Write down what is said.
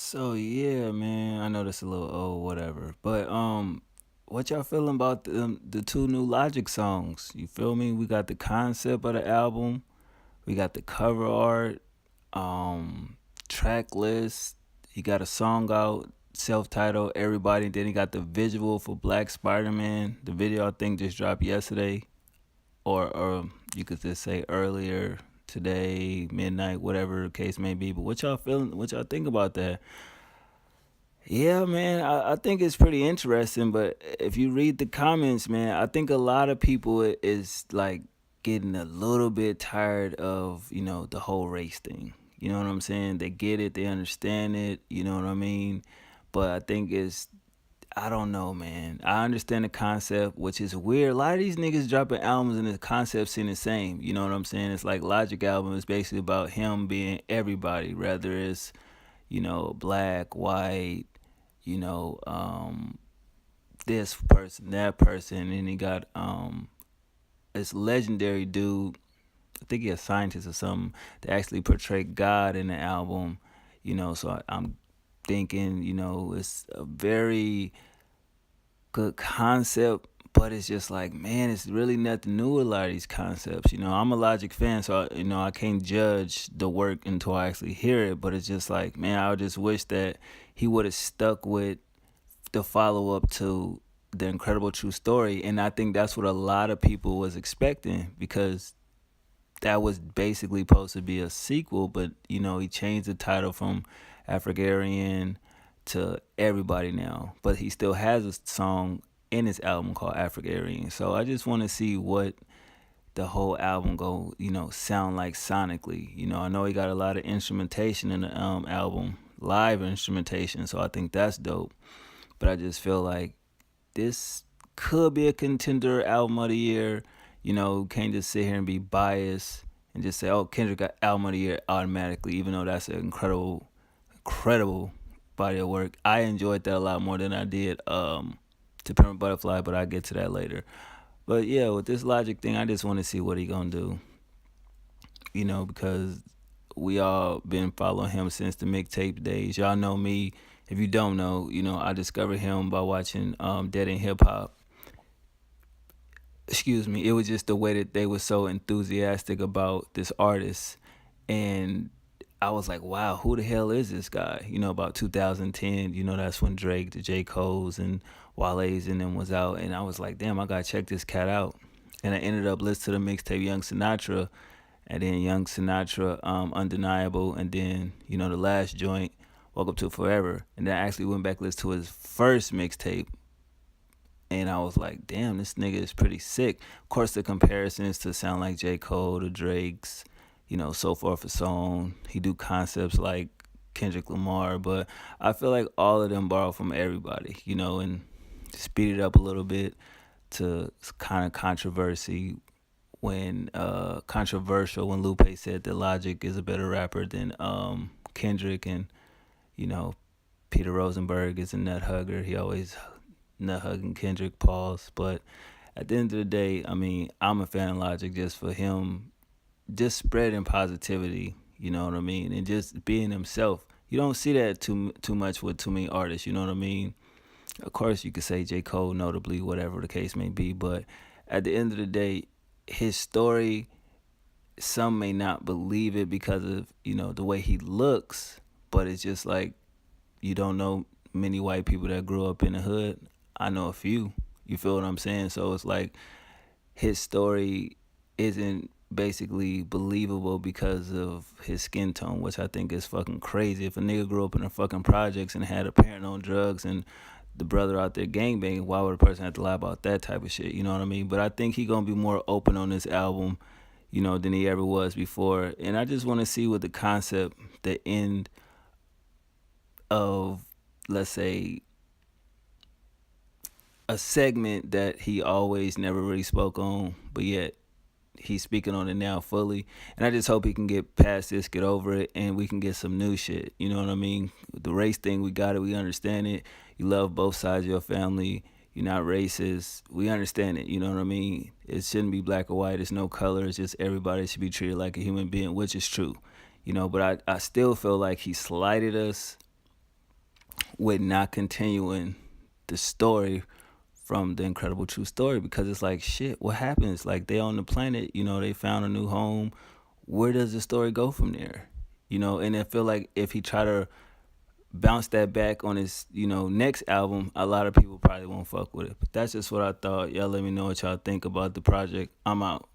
So yeah, man, I know that's a little old, whatever. But what y'all feeling about the two new Logic songs? You feel me? We got the concept of the album, we got the cover art, um, track list. He got a song out, self-titled "Everybody." Then he got the visual for Black Spider-Man. The video I think just dropped yesterday, or you could just say earlier today, midnight, whatever the case may be. But what y'all feeling? What y'all think about that? Yeah, man, I think it's pretty interesting. But if you read the comments, man, I think a lot of people is like getting a little bit tired of, the whole race thing. You know what I'm saying? They get it, they understand it, you know what I mean? But I think I don't know, man. I understand the concept, which is weird. A lot of these niggas dropping albums and the concept seem the same. You know what I'm saying? It's like Logic album is basically about him being everybody, whether it's, black, white, you know, this person, that person, and he got this legendary dude. I think he's a scientist or something that actually portrayed God in the album. So I'm thinking, it's a very good concept, but it's just like, man, it's really nothing new with a lot of these concepts. I'm a Logic fan, so I can't judge the work until I actually hear it. But it's just like, man, I just wish that he would have stuck with the follow up to the incredible true story, and I think that's what a lot of people was expecting because that was basically supposed to be a sequel, but he changed the title from African to Everybody now, but he still has a song in his album called African. So I just want to see what the whole album go, sound like sonically. I know he got a lot of instrumentation in the album, live instrumentation, so I think that's dope. But I just feel like this could be a contender album of the year. Can't just sit here and be biased and just say, oh, Kendrick got album of the year automatically, even though that's an incredible body of work. I enjoyed that a lot more than I did To Pimp a Butterfly, but I'll get to that later. But yeah, with this Logic thing, I just want to see what he gonna do. Because we all been following him since the mixtape days. Y'all know me. If you don't know, I discovered him by watching Dead in Hip Hop. Excuse me. It was just the way that they were so enthusiastic about this artist, and I was like, wow, who the hell is this guy? About 2010. That's when Drake, the J. Cole's, and Wale's and them was out, and I was like, damn, I gotta check this cat out. And I ended up listening to the mixtape Young Sinatra, and then Young Sinatra, Undeniable, and then the last joint, Welcome to Forever, and then I actually went back and listened to his first mixtape, and I was like, damn, this nigga is pretty sick. Of course, the comparisons to sound like J. Cole, the Drakes, so forth and so on. He do concepts like Kendrick Lamar, but I feel like all of them borrow from everybody, and speed it up a little bit to kind of controversial when Lupe said that Logic is a better rapper than Kendrick, and you know Peter Rosenberg is a nut hugger. He always nut hugging Kendrick, pause. But at the end of the day, I mean, I'm a fan of Logic just for him, just spreading positivity. You know what I mean, and just being himself. You don't see that too much with too many artists. You know what I mean. Of course, you could say J. Cole, notably, whatever the case may be. But at the end of the day, his story, some may not believe it because of the way he looks. But it's just like you don't know many white people that grew up in the hood. I know a few. You feel what I'm saying? So it's like his story isn't basically believable because of his skin tone, which I think is fucking crazy. If a nigga grew up in the fucking projects and had a parent on drugs and the brother out there gangbanging, why would a person have to lie about that type of shit? You know what I mean? But I think he gonna be more open on this album, than he ever was before. And I just want to see what the concept, the end of, let's say, a segment that he always never really spoke on, but yet he's speaking on it now fully. And I just hope he can get past this, get over it, and we can get some new shit. You know what I mean? The race thing, we got it. We understand it. You love both sides of your family. You're not racist. We understand it. You know what I mean? It shouldn't be black or white. It's no color. It's just everybody should be treated like a human being, which is true. But I still feel like he slighted us with not continuing the story from the incredible true story, because it's like shit, what happens? Like they on the planet, they found a new home. Where does the story go from there? And I feel like if he try to bounce that back on his, next album, a lot of people probably won't fuck with it. But that's just what I thought. Y'all let me know what y'all think about the project. I'm out.